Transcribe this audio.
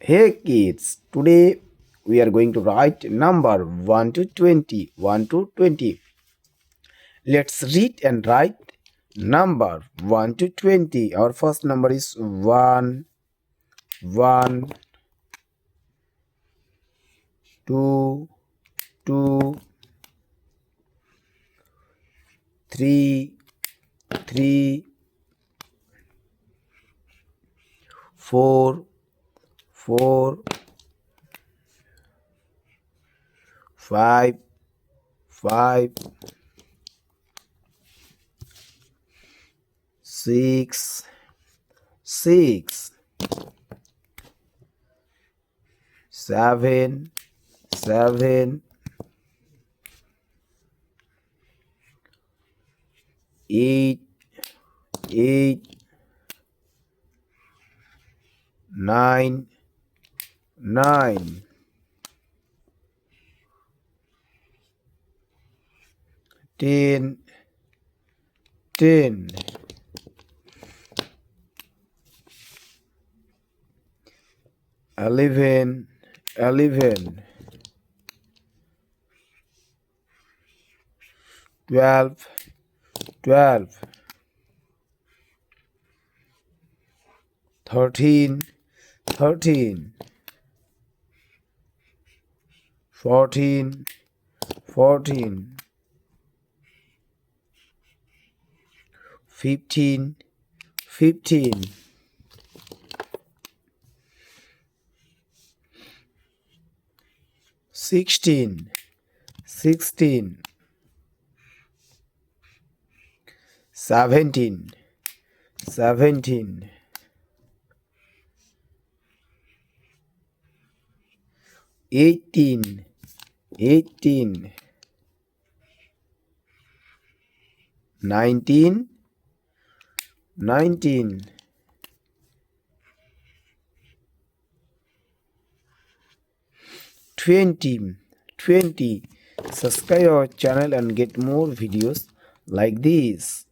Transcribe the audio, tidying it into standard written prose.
Hey kids, today we are going to write number 1 to 20. 1 to 20. Let's read and write number 1 to 20. Our first number is 1, 1, 2, 2, 3, 3, 4, 4, 5, 5, 6, 6, 7, 7, 8, 8, 9, 9, 10, 10, 11, 11, 12, 12, 13, 13, 14, 14, 15, 15, 16, 16, 17, 17, 18, 18, 19, 19, 20, 20. Subscribe our channel and get more videos like this.